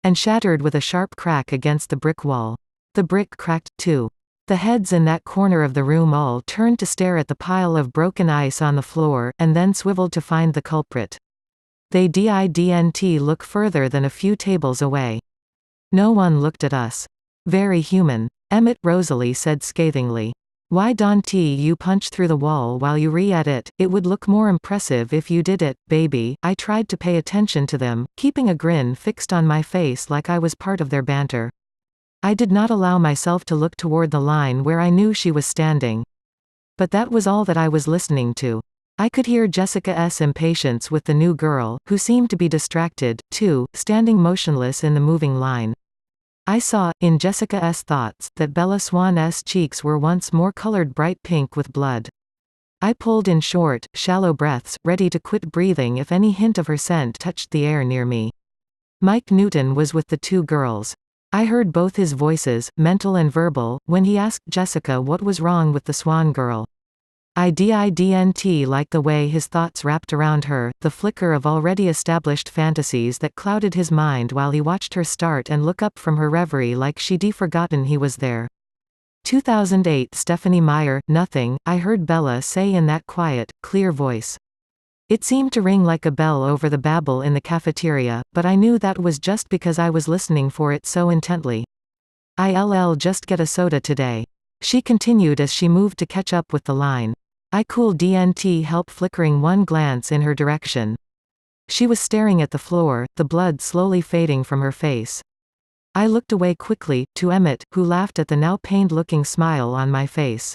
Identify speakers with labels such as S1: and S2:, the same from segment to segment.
S1: and shattered with a sharp crack against the brick wall. The brick cracked, too. The heads in that corner of the room all turned to stare at the pile of broken ice on the floor, and then swiveled to find the culprit. They didn't look further than a few tables away. No one looked at us. Very human. Emmett, Rosalie said scathingly. Why don't you punch through the wall while you re-at it? It would look more impressive if you did it, baby. I tried to pay attention to them, keeping a grin fixed on my face like I was part of their banter. I did not allow myself to look toward the line where I knew she was standing. But that was all that I was listening to. I could hear Jessica's impatience with the new girl, who seemed to be distracted, too, standing motionless in the moving line. I saw, in Jessica's thoughts, that Bella Swan's cheeks were once more colored bright pink with blood. I pulled in short, shallow breaths, ready to quit breathing if any hint of her scent touched the air near me. Mike Newton was with the two girls. I heard both his voices, mental and verbal, when he asked Jessica what was wrong with the Swan girl. I didn't like the way his thoughts wrapped around her, the flicker of already established fantasies that clouded his mind while he watched her start and look up from her reverie like she'd forgotten he was there. 2008 Stephanie Meyer, nothing, I heard Bella say in that quiet, clear voice. It seemed to ring like a bell over the babble in the cafeteria, but I knew that was just because I was listening for it so intently. I'll just get a soda today. She continued as she moved to catch up with the line. I couldn't help flickering one glance in her direction. She was staring at the floor, the blood slowly fading from her face. I looked away quickly, to Emmett, who laughed at the now pained-looking smile on my face.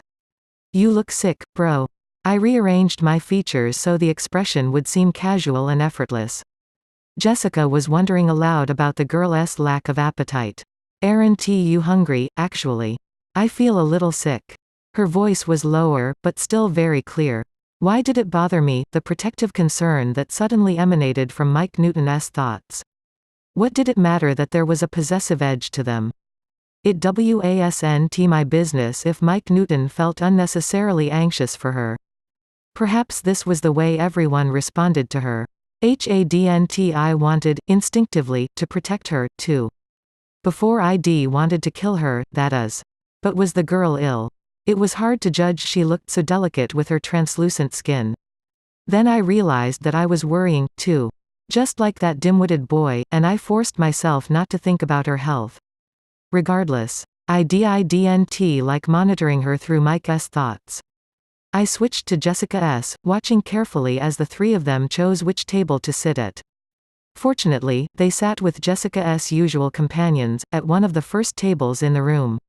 S1: You look sick, bro. I rearranged my features so the expression would seem casual and effortless. Jessica was wondering aloud about the girl's lack of appetite. Aren't you hungry, actually? I feel a little sick. Her voice was lower, but still very clear. Why did it bother me, the protective concern that suddenly emanated from Mike Newton's thoughts? What did it matter that there was a possessive edge to them? It wasn't my business if Mike Newton felt unnecessarily anxious for her. Perhaps this was the way everyone responded to her. I wanted, instinctively, to protect her, too. Before wanted to kill her, that is. But was the girl ill? It was hard to judge. She looked so delicate with her translucent skin. Then I realized that I was worrying, too. Just like that dim-witted boy, and I forced myself not to think about her health. Regardless, I didn't like monitoring her through Mike's thoughts. I switched to Jessica's, watching carefully as the three of them chose which table to sit at. Fortunately, they sat with Jessica's usual companions, at one of the first tables in the room.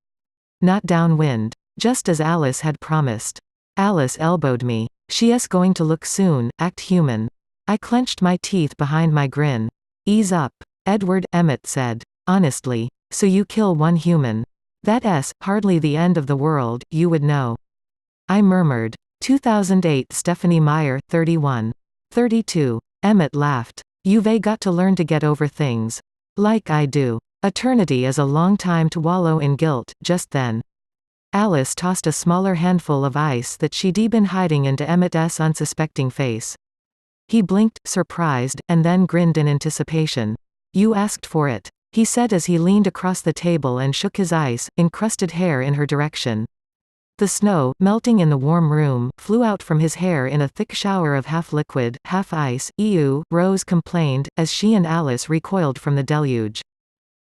S1: Not downwind. Just as Alice had promised. Alice elbowed me. She's going to look soon, act human. I clenched my teeth behind my grin. Ease up. Edward, Emmett said. Honestly. So you kill one human. That's hardly the end of the world, you would know. I murmured. 2008 Stephanie Meyer, 31. 32. Emmett laughed. You've got to learn to get over things. Like I do. Eternity is a long time to wallow in guilt. Just then. Alice tossed a smaller handful of ice that she'd been hiding into Emmett's unsuspecting face. He blinked, surprised, and then grinned in anticipation. You asked for it, he said as he leaned across the table and shook his ice-encrusted hair in her direction. The snow, melting in the warm room, flew out from his hair in a thick shower of half-liquid, half-ice. Ew, Rose complained, as she and Alice recoiled from the deluge.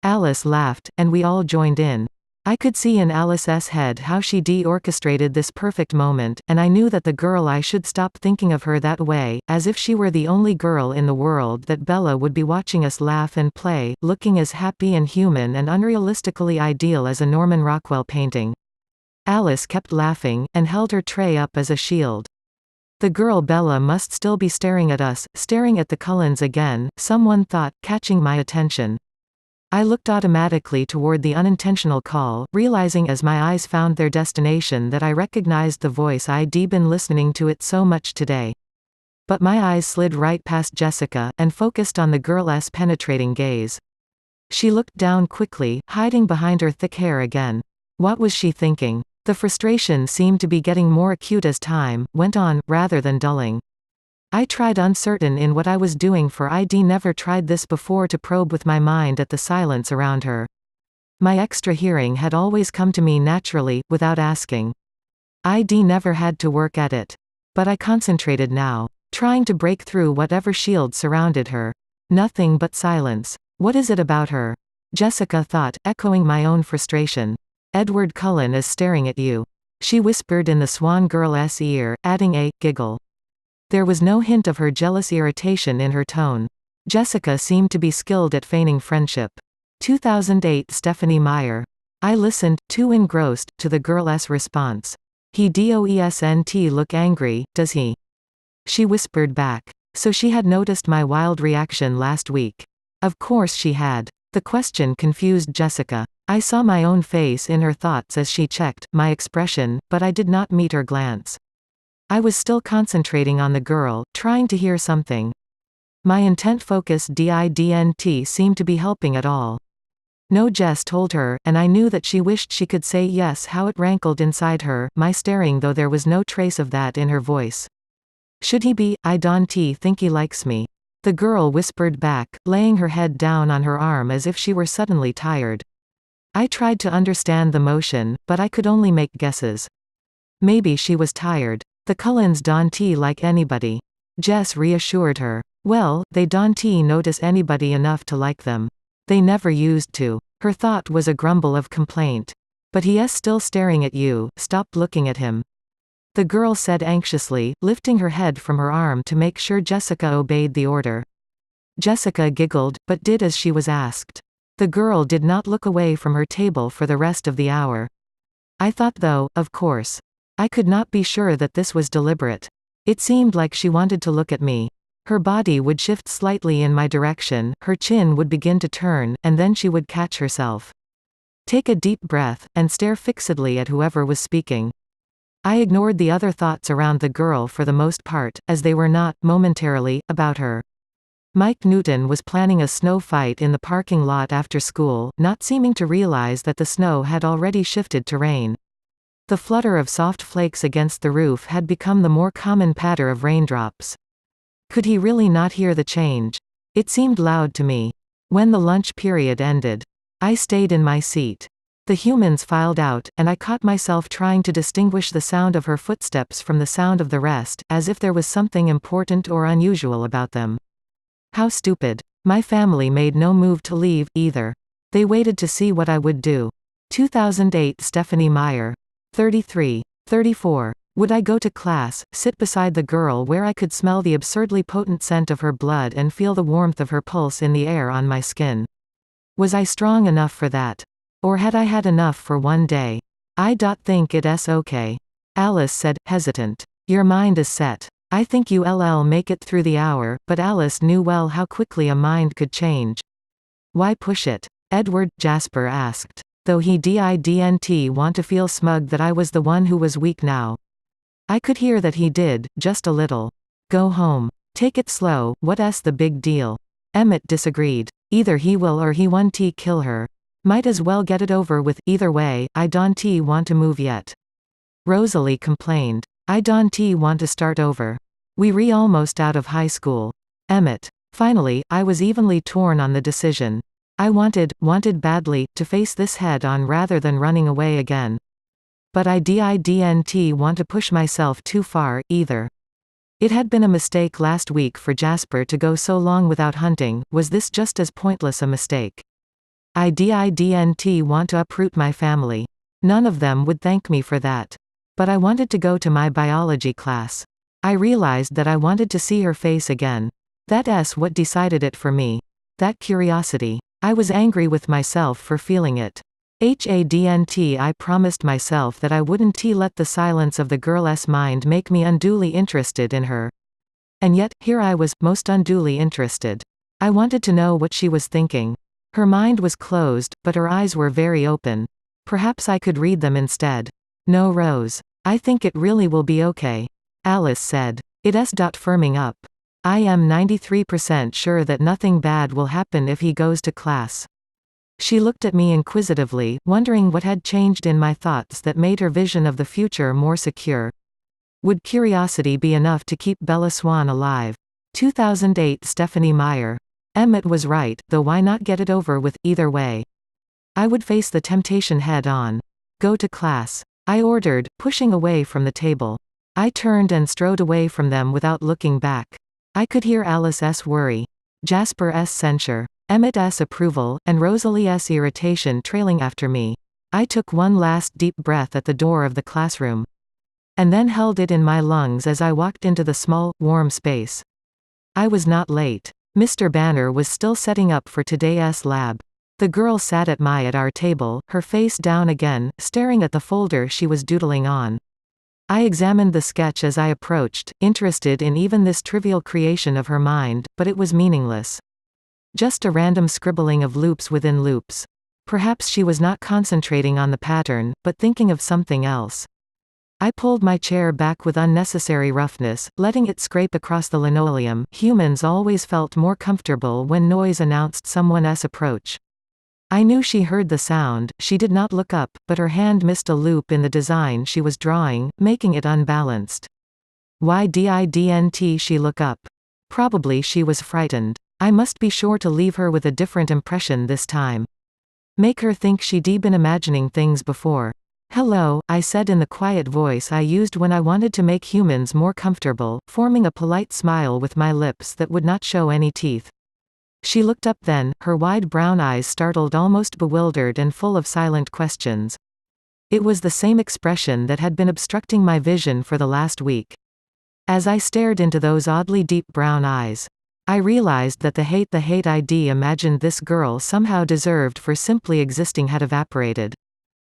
S1: Alice laughed, and we all joined in. I could see in Alice's head how she orchestrated this perfect moment, and I knew that the girl I should stop thinking of her that way, as if she were the only girl in the world that Bella would be watching us laugh and play, looking as happy and human and unrealistically ideal as a Norman Rockwell painting. Alice kept laughing, and held her tray up as a shield. The girl Bella must still be staring at us, staring at the Cullens again, someone thought, catching my attention. I looked automatically toward the unintentional call, realizing as my eyes found their destination that I recognized the voice I'd been listening to it so much today. But my eyes slid right past Jessica, and focused on the girl's penetrating gaze. She looked down quickly, hiding behind her thick hair again. What was she thinking? The frustration seemed to be getting more acute as time went on, rather than dulling. I tried, uncertain in what I was doing, for I'd never tried this before, to probe with my mind at the silence around her. My extra hearing had always come to me naturally, without asking. I'd never had to work at it. But I concentrated now, trying to break through whatever shield surrounded her. Nothing but silence. What is it about her? Jessica thought, echoing my own frustration. Edward Cullen is staring at you, she whispered in the Swan girl's ear, adding a giggle. There was no hint of her jealous irritation in her tone. Jessica seemed to be skilled at feigning friendship. 2008 Stephanie Meyer. I listened, too engrossed, to the girl's response. He doesn't look angry, does he? She whispered back. So she had noticed my wild reaction last week. Of course she had. The question confused Jessica. I saw my own face in her thoughts as she checked my expression, but I did not meet her glance. I was still concentrating on the girl, trying to hear something. My intent focus didn't seem to be helping at all. No, Jess told her, and I knew that she wished she could say yes. How it rankled inside her, my staring, though there was no trace of that in her voice. Should he be? I don't think he likes me. The girl whispered back, laying her head down on her arm as if she were suddenly tired. I tried to understand the motion, but I could only make guesses. Maybe she was tired. The Cullens don't like anybody. Jess reassured her. Well, they don't notice anybody enough to like them. They never used to. Her thought was a grumble of complaint. But he is still staring at you, stop looking at him. The girl said anxiously, lifting her head from her arm to make sure Jessica obeyed the order. Jessica giggled, but did as she was asked. The girl did not look away from her table for the rest of the hour. I thought, though, of course. I could not be sure that this was deliberate. It seemed like she wanted to look at me. Her body would shift slightly in my direction, her chin would begin to turn, and then she would catch herself. Take a deep breath, and stare fixedly at whoever was speaking. I ignored the other thoughts around the girl for the most part, as they were not, momentarily, about her. Mike Newton was planning a snow fight in the parking lot after school, not seeming to realize that the snow had already shifted to rain. The flutter of soft flakes against the roof had become the more common patter of raindrops. Could he really not hear the change? It seemed loud to me. When the lunch period ended, I stayed in my seat. The humans filed out, and I caught myself trying to distinguish the sound of her footsteps from the sound of the rest, as if there was something important or unusual about them. How stupid. My family made no move to leave, either. They waited to see what I would do. 2008 Stephanie Meyer. 33. 34. Would I go to class, sit beside the girl where I could smell the absurdly potent scent of her blood and feel the warmth of her pulse in the air on my skin? Was I strong enough for that? Or had I had enough for one day? I think it's okay. Alice said, hesitant. Your mind is set. I think you'll make it through the hour, but Alice knew well how quickly a mind could change. Why push it? Edward, Jasper asked. Though he didn't want to feel smug that I was the one who was weak now. I could hear that he did, just a little. Go home. Take it slow, what's the big deal? Emmett disagreed. Either he will or he won't kill her. Might as well get it over with, either way, I don't want to move yet. Rosalie complained. I don't want to start over. We're almost out of high school. Emmett. Finally, I was evenly torn on the decision. I wanted badly, to face this head on rather than running away again. But I didn't want to push myself too far, either. It had been a mistake last week for Jasper to go so long without hunting. Was this just as pointless a mistake? I didn't want to uproot my family. None of them would thank me for that. But I wanted to go to my biology class. I realized that I wanted to see her face again. That's what decided it for me. That curiosity. I was angry with myself for feeling it. I promised myself that I wouldn't let the silence of the girl's mind make me unduly interested in her. And yet, here I was, most unduly interested. I wanted to know what she was thinking. Her mind was closed, but her eyes were very open. Perhaps I could read them instead. No, Rose. I think it really will be okay. Alice said. It's firming up. I am 93% sure that nothing bad will happen if he goes to class. She looked at me inquisitively, wondering what had changed in my thoughts that made her vision of the future more secure. Would curiosity be enough to keep Bella Swan alive? 2008 Stephanie Meyer. Emmett was right, though why not get it over with, either way? I would face the temptation head on. Go to class. I ordered, pushing away from the table. I turned and strode away from them without looking back. I could hear Alice's worry, Jasper's censure, Emmett's approval, and Rosalie's irritation trailing after me. I took one last deep breath at the door of the classroom. And then held it in my lungs as I walked into the small, warm space. I was not late. Mr. Banner was still setting up for today's lab. The girl sat at our table, her face down again, staring at the folder she was doodling on. I examined the sketch as I approached, interested in even this trivial creation of her mind, but it was meaningless. Just a random scribbling of loops within loops. Perhaps she was not concentrating on the pattern, but thinking of something else. I pulled my chair back with unnecessary roughness, letting it scrape across the linoleum. Humans always felt more comfortable when noise announced someone's approach. I knew she heard the sound. She did not look up, but her hand missed a loop in the design she was drawing, making it unbalanced. Why didn't she look up? Probably she was frightened. I must be sure to leave her with a different impression this time. Make her think she'd been imagining things before. Hello, I said in the quiet voice I used when I wanted to make humans more comfortable, forming a polite smile with my lips that would not show any teeth. She looked up then, her wide brown eyes startled, almost bewildered, and full of silent questions. It was the same expression that had been obstructing my vision for the last week. As I stared into those oddly deep brown eyes, I realized that the hate I'd imagined this girl somehow deserved for simply existing had evaporated.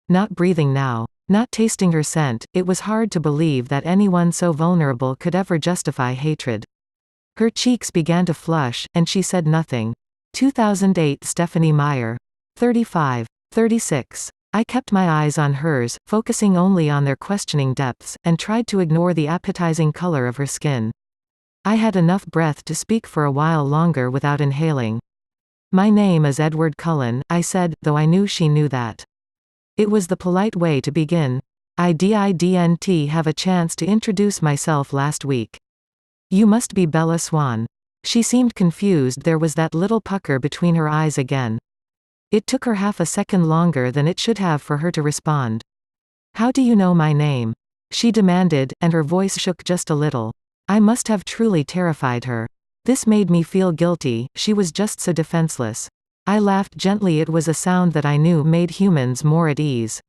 S1: Not breathing now, not tasting her scent, it was hard to believe that anyone so vulnerable could ever justify hatred. Her cheeks began to flush, and she said nothing. 2008 Stephanie Meyer. 35. 36. I kept my eyes on hers, focusing only on their questioning depths, and tried to ignore the appetizing color of her skin. I had enough breath to speak for a while longer without inhaling. My name is Edward Cullen, I said, though I knew she knew that. It was the polite way to begin. I didn't have a chance to introduce myself last week. You must be Bella Swan. She seemed confused. There was that little pucker between her eyes again. It took her half a second longer than it should have for her to respond. How do you know my name? She demanded, and her voice shook just a little. I must have truly terrified her. This made me feel guilty. She was just so defenseless. I laughed gently. It was a sound that I knew made humans more at ease.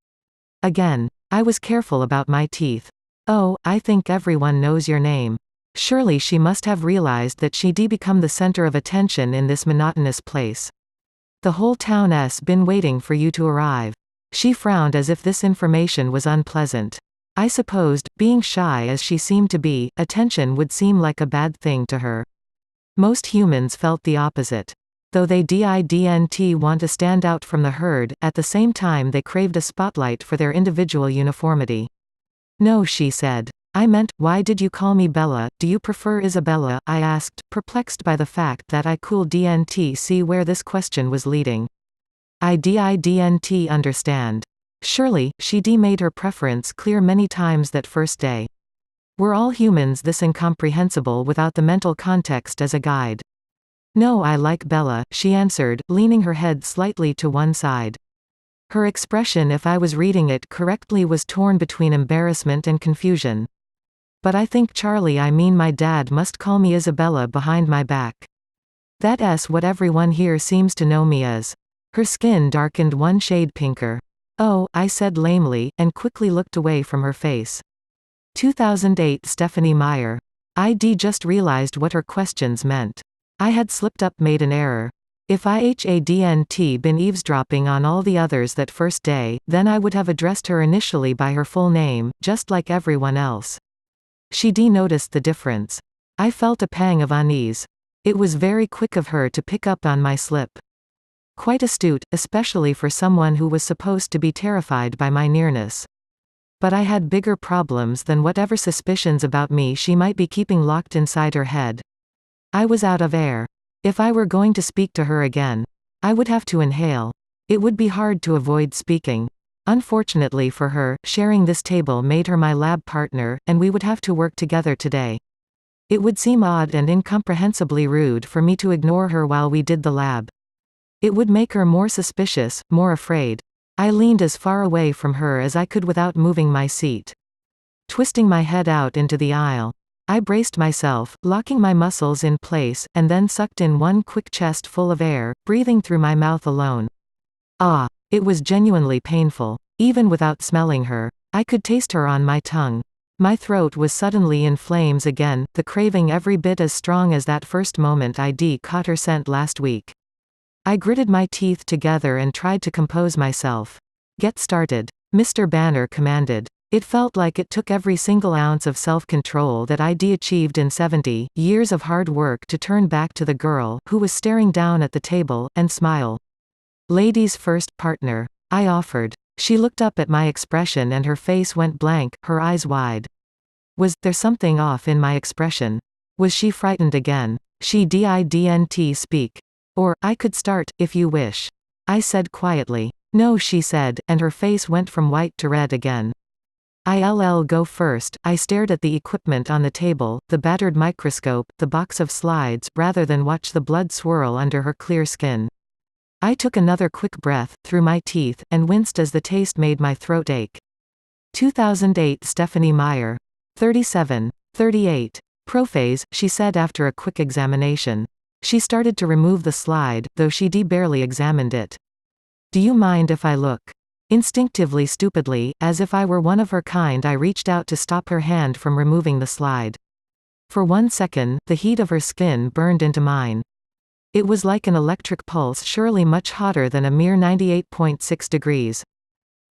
S1: Again, I was careful about my teeth. Oh, I think everyone knows your name. Surely she must have realized that she'd become the center of attention in this monotonous place. The whole town's been waiting for you to arrive. She frowned as if this information was unpleasant. I supposed, being shy as she seemed to be, attention would seem like a bad thing to her. Most humans felt the opposite. Though they didn't want to stand out from the herd, at the same time they craved a spotlight for their individual uniformity. No, she said. I meant, why did you call me Bella? Do you prefer Isabella? I asked, perplexed by the fact that I didn't see where this question was leading. I didn't understand. Surely, she'd made her preference clear many times that first day. Were all humans this incomprehensible without the mental context as a guide? No, I like Bella, she answered, leaning her head slightly to one side. Her expression, if I was reading it correctly, was torn between embarrassment and confusion. But I think my dad must call me Isabella behind my back. That's what everyone here seems to know me as. Her skin darkened one shade pinker. Oh, I said lamely, and quickly looked away from her face. 2008 Stephanie Meyer. I'd just realized what her questions meant. I had slipped up, made an error. If hadn't been eavesdropping on all the others that first day, then I would have addressed her initially by her full name, just like everyone else. She'd noticed the difference. I felt a pang of unease. It was very quick of her to pick up on my slip. Quite astute, especially for someone who was supposed to be terrified by my nearness. But I had bigger problems than whatever suspicions about me she might be keeping locked inside her head. I was out of air. If I were going to speak to her again, I would have to inhale. It would be hard to avoid speaking. Unfortunately for her, sharing this table made her my lab partner, and we would have to work together today. It would seem odd and incomprehensibly rude for me to ignore her while we did the lab. It would make her more suspicious, more afraid. I leaned as far away from her as I could without moving my seat. Twisting my head out into the aisle, I braced myself, locking my muscles in place, and then sucked in one quick chest full of air, breathing through my mouth alone. Ah! It was genuinely painful. Even without smelling her, I could taste her on my tongue. My throat was suddenly in flames again, the craving every bit as strong as that first moment I'd caught her scent last week. I gritted my teeth together and tried to compose myself. "Get started," Mr. Banner commanded. It felt like it took every single ounce of self-control that I'd achieved in 70 years of hard work to turn back to the girl, who was staring down at the table, and smile. "Ladies first, partner," I offered. She looked up at my expression and her face went blank, her eyes wide. Was there something off in my expression? Was she frightened again? She didn't speak. "Or, I could start, if you wish," I said quietly. "No," she said, and her face went from white to red again. "I'll go first." I stared at the equipment on the table, the battered microscope, the box of slides, rather than watch the blood swirl under her clear skin. I took another quick breath, through my teeth, and winced as the taste made my throat ache. 2008 Stephanie Meyer. 37. 38. "Prophase," she said after a quick examination. She started to remove the slide, though she barely examined it. "Do you mind if I look?" Instinctively stupidly, as if I were one of her kind, I reached out to stop her hand from removing the slide. For 1 second, the heat of her skin burned into mine. It was like an electric pulse, surely much hotter than a mere 98.6 degrees.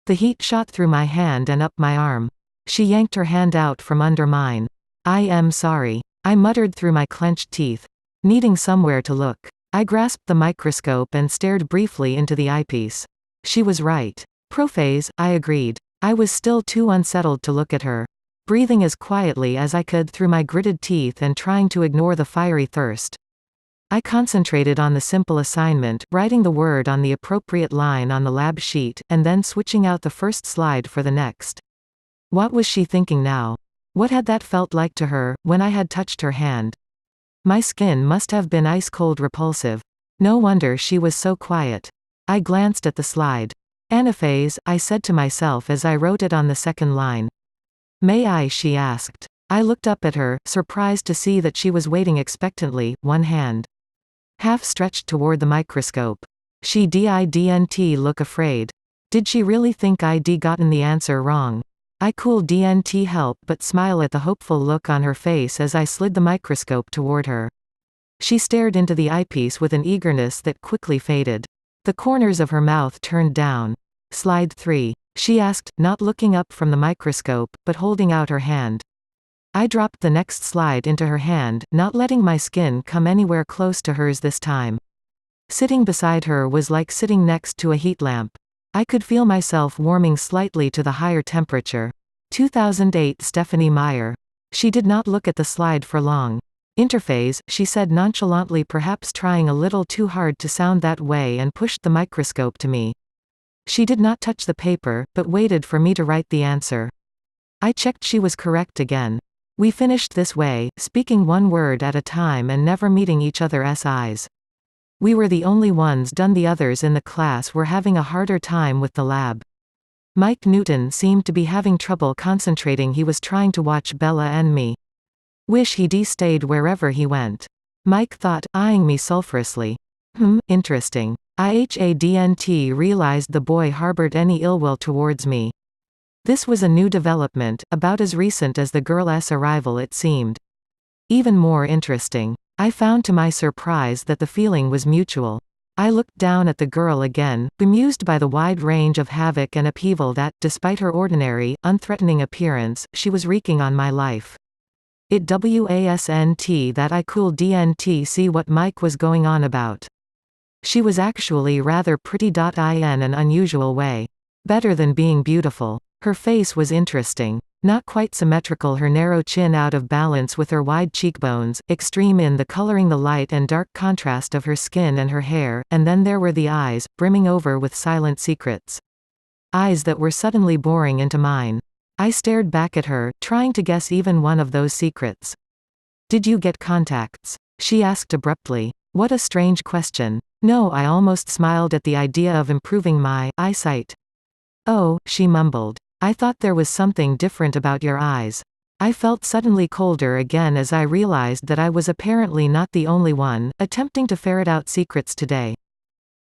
S1: The heat shot through my hand and up my arm. She yanked her hand out from under mine. "I am sorry," I muttered through my clenched teeth. Needing somewhere to look, I grasped the microscope and stared briefly into the eyepiece. She was right. "Prophase," I agreed. I was still too unsettled to look at her. Breathing as quietly as I could through my gritted teeth and trying to ignore the fiery thirst. I concentrated on the simple assignment, writing the word on the appropriate line on the lab sheet, and then switching out the first slide for the next. What was she thinking now? What had that felt like to her, when I had touched her hand? My skin must have been ice-cold repulsive. No wonder she was so quiet. I glanced at the slide. "Anaphase," I said to myself as I wrote it on the second line. "May I?" she asked. I looked up at her, surprised to see that she was waiting expectantly, one hand half stretched toward the microscope. She didn't look afraid. Did she really think I'd gotten the answer wrong? I didn't help but smile at the hopeful look on her face as I slid the microscope toward her. She stared into the eyepiece with an eagerness that quickly faded. The corners of her mouth turned down. "Slide 3. She asked, not looking up from the microscope, but holding out her hand. I dropped the next slide into her hand, not letting my skin come anywhere close to hers this time. Sitting beside her was like sitting next to a heat lamp. I could feel myself warming slightly to the higher temperature. 2008 Stephanie Meyer. She did not look at the slide for long. "Interphase," she said nonchalantly, perhaps trying a little too hard to sound that way, and pushed the microscope to me. She did not touch the paper, but waited for me to write the answer. I checked she was correct again. We finished this way, speaking one word at a time and never meeting each other's eyes. We were the only ones done. The others in the class were having a harder time with the lab. Mike Newton seemed to be having trouble concentrating. He was trying to watch Bella and me. Wish he'd stayed wherever he went. Mike thought, eyeing me sulfurously. Interesting. I hadn't realized the boy harbored any ill will towards me. This was a new development, about as recent as the girl's arrival it seemed. Even more interesting. I found to my surprise that the feeling was mutual. I looked down at the girl again, bemused by the wide range of havoc and upheaval that, despite her ordinary, unthreatening appearance, she was wreaking on my life. It wasn't that I didn't see what Mike was going on about. She was actually rather pretty in an unusual way. Better than being beautiful. Her face was interesting. Not quite symmetrical, her narrow chin out of balance with her wide cheekbones, extreme in the coloring, the light and dark contrast of her skin and her hair, and then there were the eyes, brimming over with silent secrets. eyes that were suddenly boring into mine. I stared back at her, trying to guess even one of those secrets. "Did you get contacts?" she asked abruptly. What a strange question. No, I almost smiled at the idea of improving my eyesight. "Oh," she mumbled. "I thought there was something different about your eyes." I felt suddenly colder again as I realized that I was apparently not the only one attempting to ferret out secrets today.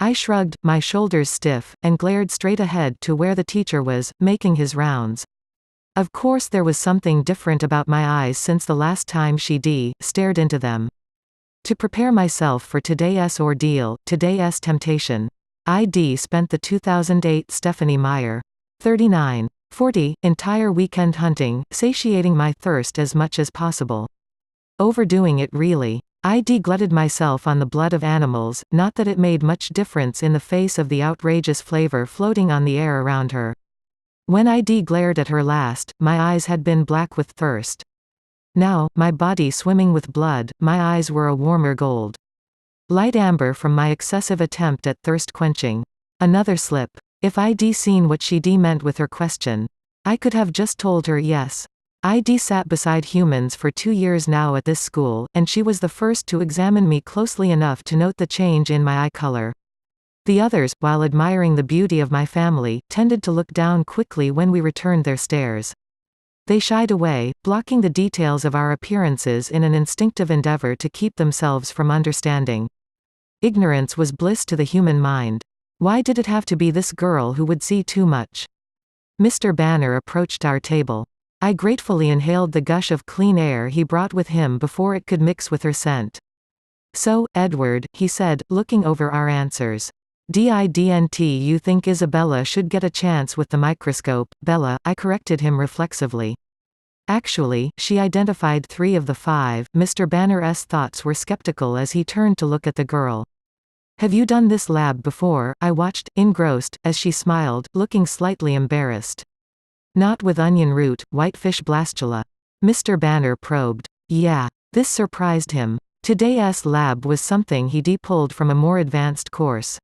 S1: I shrugged, my shoulders stiff, and glared straight ahead to where the teacher was, making his rounds. Of course there was something different about my eyes since the last time she stared into them. To prepare myself for today's ordeal, today's temptation, I spent the 2008 Stephanie Meyer 39:40 entire weekend hunting, satiating my thirst as much as possible. Overdoing it really. I glutted myself on the blood of animals, not that it made much difference in the face of the outrageous flavor floating on the air around her. When I glared at her last, my eyes had been black with thirst. Now, my body swimming with blood, my eyes were a warmer gold. Light amber from my excessive attempt at thirst quenching. Another slip. If I'd seen what she meant with her question, I could have just told her yes. I'd sat beside humans for 2 years now at this school, and she was the first to examine me closely enough to note the change in my eye color. The others, while admiring the beauty of my family, tended to look down quickly when we returned their stares. They shied away, blocking the details of our appearances in an instinctive endeavor to keep themselves from understanding. Ignorance was bliss to the human mind. Why did it have to be this girl who would see too much? Mr. Banner approached our table. I gratefully inhaled the gush of clean air he brought with him before it could mix with her scent. "So, Edward," he said, looking over our answers. "Didn't you think Isabella should get a chance with the microscope, Bella?" I corrected him reflexively. Actually, she identified 3 of the 5. Mr. Banner's thoughts were skeptical as he turned to look at the girl. "Have you done this lab before?" I watched, engrossed, as she smiled, looking slightly embarrassed. "Not with onion root, whitefish blastula." Mr. Banner probed. Yeah. This surprised him. Today's lab was something he pulled from a more advanced course.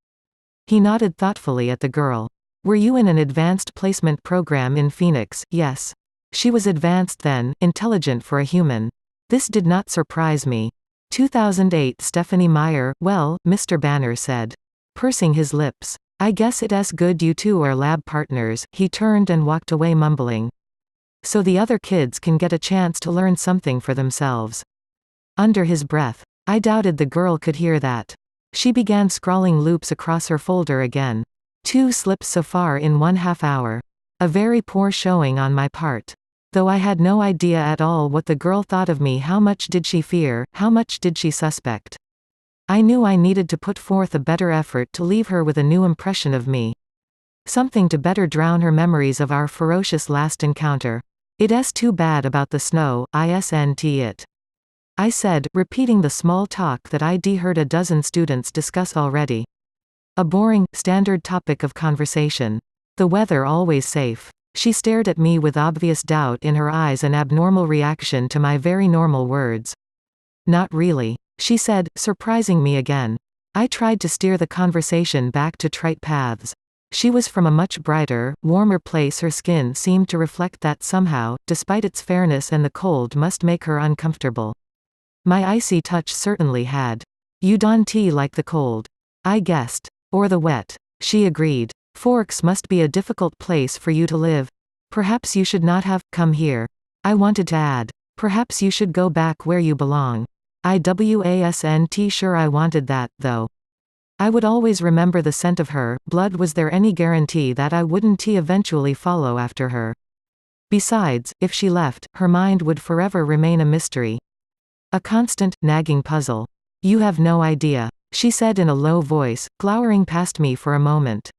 S1: He nodded thoughtfully at the girl. "Were you in an advanced placement program in Phoenix?" "Yes." She was advanced then, intelligent for a human. This did not surprise me. 2008 Stephanie Meyer, well, Mr. Banner said. Pursing his lips. "I guess it's good you two are lab partners." He turned and walked away mumbling. "So the other kids can get a chance to learn something for themselves." Under his breath. I doubted the girl could hear that. She began scrawling loops across her folder again. 2 slips so far in 1/2 hour. A very poor showing on my part. Though I had no idea at all what the girl thought of me. How much did she fear, how much did she suspect? I knew I needed to put forth a better effort to leave her with a new impression of me. Something to better drown her memories of our ferocious last encounter. "It's too bad about the snow, isn't it?" I said, repeating the small talk that I'd heard a dozen students discuss already. A boring, standard topic of conversation. "The weather always safe." She stared at me with obvious doubt in her eyes, an abnormal reaction to my very normal words. "Not really," she said, surprising me again. I tried to steer the conversation back to trite paths. She was from a much brighter, warmer place. Her skin seemed to reflect that somehow, despite its fairness, and the cold must make her uncomfortable. My icy touch certainly had. "You don't like the cold?" I guessed. "Or the wet," she agreed. "Forks must be a difficult place for you to live. Perhaps you should not have come here." I wanted to add, "Perhaps you should go back where you belong." I wasn't sure I wanted that, though. I would always remember the scent of her blood. Was there any guarantee that I wouldn't eventually follow after her? Besides, if she left, her mind would forever remain a mystery. A constant, nagging puzzle. "You have no idea," she said in a low voice, glowering past me for a moment.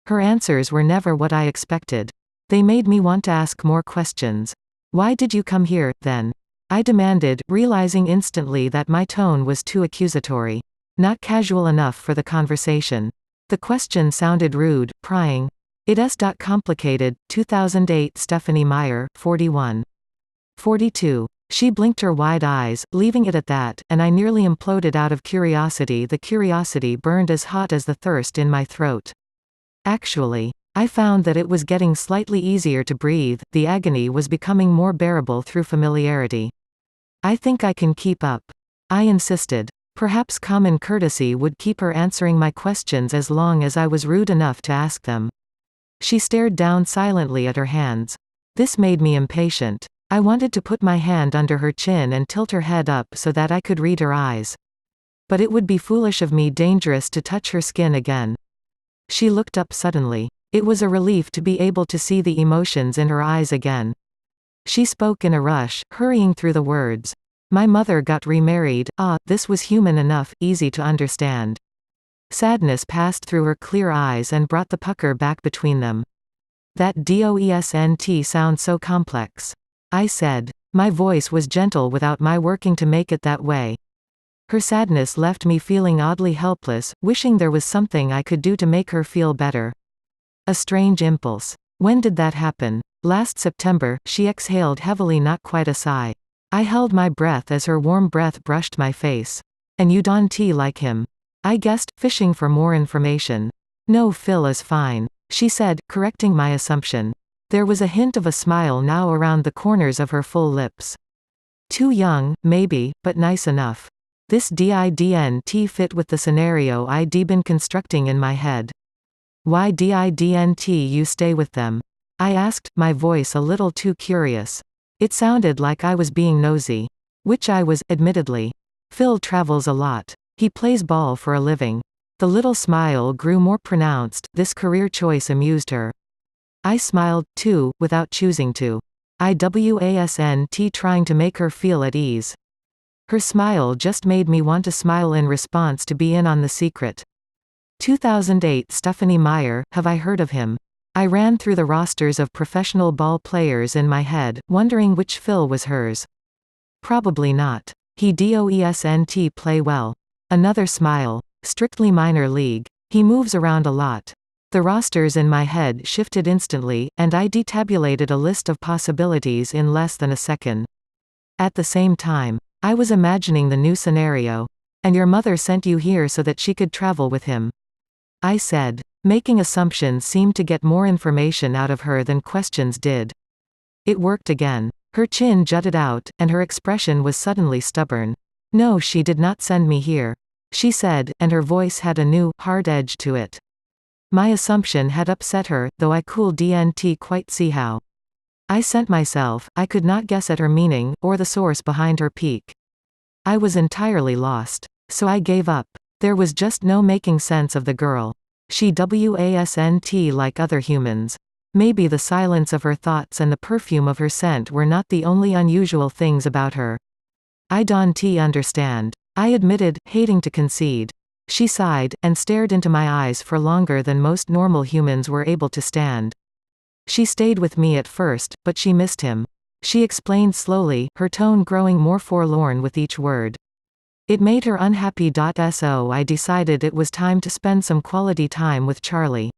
S1: Her answers were never what I expected. They made me want to ask more questions. "Why did you come here, then?" I demanded, realizing instantly that my tone was too accusatory. Not casual enough for the conversation. The question sounded rude, prying. "It's complicated." 2008 Stephanie Meyer, 41:42. She blinked her wide eyes, leaving it at that, and I nearly imploded out of curiosity. The curiosity burned as hot as the thirst in my throat. "Actually, I found that it was getting slightly easier to breathe, the agony was becoming more bearable through familiarity. I think I can keep up. I insisted. Perhaps common courtesy would keep her answering my questions as long as I was rude enough to ask them. She stared down silently at her hands. This made me impatient. I wanted to put my hand under her chin and tilt her head up so that I could read her eyes. But it would be foolish of me, dangerous to touch her skin again. She looked up suddenly. It was a relief to be able to see the emotions in her eyes again. She spoke in a rush, hurrying through the words. My mother got remarried. This was human enough, easy to understand. Sadness passed through her clear eyes and brought the pucker back between them. That doesn't sound so complex. I said. My voice was gentle without my working to make it that way. Her sadness left me feeling oddly helpless, wishing there was something I could do to make her feel better. A strange impulse. When did that happen? Last September, she exhaled heavily, not quite a sigh. I held my breath as her warm breath brushed my face. And you don't like him? I guessed, fishing for more information. No, Phil is fine, she said, correcting my assumption. There was a hint of a smile now around the corners of her full lips. Too young, maybe, but nice enough. This didn't fit with the scenario I'd been constructing in my head. Why didn't you stay with them? I asked, my voice a little too curious. It sounded like I was being nosy. Which I was, admittedly. Phil travels a lot. He plays ball for a living. The little smile grew more pronounced, this career choice amused her. I smiled, too, without choosing to. I wasn't trying to make her feel at ease. Her smile just made me want to smile in response, to be in on the secret. 2008 Stephanie Meyer, have I heard of him? I ran through the rosters of professional ball players in my head, wondering which Phil was hers. Probably not. He doesn't play well. Another smile. Strictly minor league. He moves around a lot. The rosters in my head shifted instantly, and I detabulated a list of possibilities in less than a second. At the same time, I was imagining the new scenario. And your mother sent you here so that she could travel with him. I said. Making assumptions seemed to get more information out of her than questions did. It worked again. Her chin jutted out, and her expression was suddenly stubborn. No, she did not send me here, she said, and her voice had a new, hard edge to it. My assumption had upset her, though I didn't quite see how. I sent myself. I could not guess at her meaning, or the source behind her pique. I was entirely lost. So I gave up. There was just no making sense of the girl. She wasn't like other humans. Maybe the silence of her thoughts and the perfume of her scent were not the only unusual things about her. I don't understand, I admitted, hating to concede. She sighed, and stared into my eyes for longer than most normal humans were able to stand. She stayed with me at first, but she missed him. She explained slowly, her tone growing more forlorn with each word. It made her unhappy. So I decided it was time to spend some quality time with Charlie.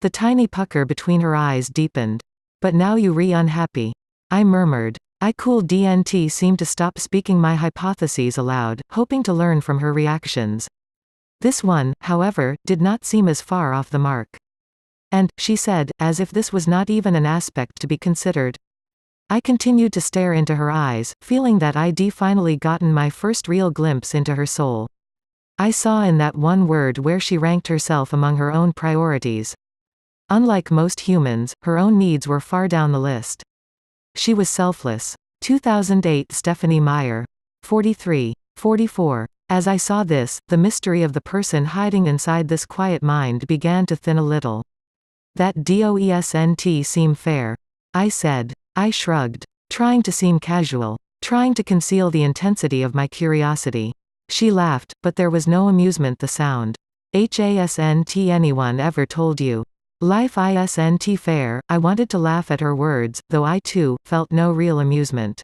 S1: The tiny pucker between her eyes deepened. But now you unhappy? I murmured. I didn't seem to stop speaking my hypotheses aloud, hoping to learn from her reactions. This one, however, did not seem as far off the mark. And, she said, as if this was not even an aspect to be considered. I continued to stare into her eyes, feeling that I'd finally gotten my first real glimpse into her soul. I saw in that one word where she ranked herself among her own priorities. Unlike most humans, her own needs were far down the list. She was selfless. 2008 Stephanie Meyer. 43. 44. As I saw this, the mystery of the person hiding inside this quiet mind began to thin a little. That doesn't seem fair, I said. I shrugged. Trying to seem casual. Trying to conceal the intensity of my curiosity. She laughed, but there was no amusement. The sound. Hasn't anyone ever told you? Life isn't fair. I wanted to laugh at her words, though I too felt no real amusement.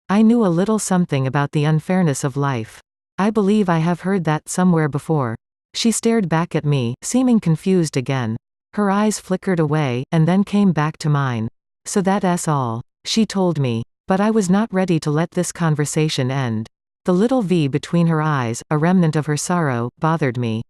S1: I knew a little something about the unfairness of life. I believe I have heard that somewhere before. She stared back at me, seeming confused again. Her eyes flickered away, and then came back to mine. So that's all, she told me. But I was not ready to let this conversation end. The little V between her eyes, a remnant of her sorrow, bothered me.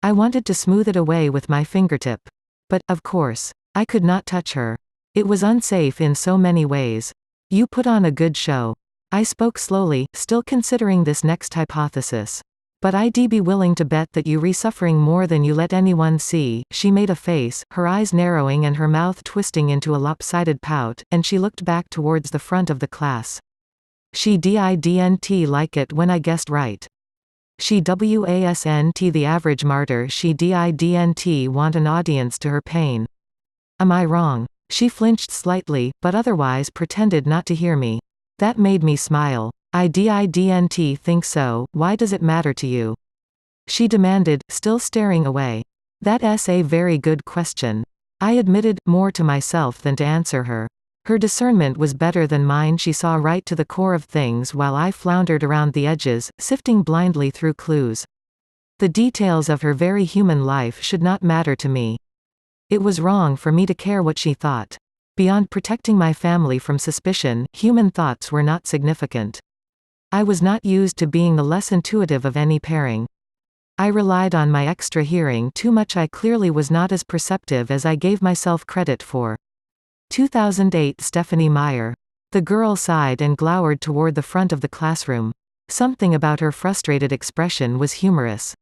S1: I wanted to smooth it away with my fingertip. But, of course, I could not touch her. It was unsafe in so many ways. You put on a good show. I spoke slowly, still considering this next hypothesis. But I'd be willing to bet that you re-suffering more than you let anyone see. She made a face, her eyes narrowing and her mouth twisting into a lopsided pout, and she looked back towards the front of the class. She didn't like it when I guessed right. She wasn't the average martyr. She didn't want an audience to her pain. Am I wrong? She flinched slightly, but otherwise pretended not to hear me. That made me smile. I didn't think so. Why does it matter to you? She demanded, still staring away. That's a very good question. I admitted, more to myself than to answer her. Her discernment was better than mine. She saw right to the core of things while I floundered around the edges, sifting blindly through clues. The details of her very human life should not matter to me. It was wrong for me to care what she thought. Beyond protecting my family from suspicion, human thoughts were not significant. I was not used to being the less intuitive of any pairing. I relied on my extra hearing too much. I clearly was not as perceptive as I gave myself credit for. 2008 Stephanie Meyer. The girl sighed and glowered toward the front of the classroom. Something about her frustrated expression was humorous.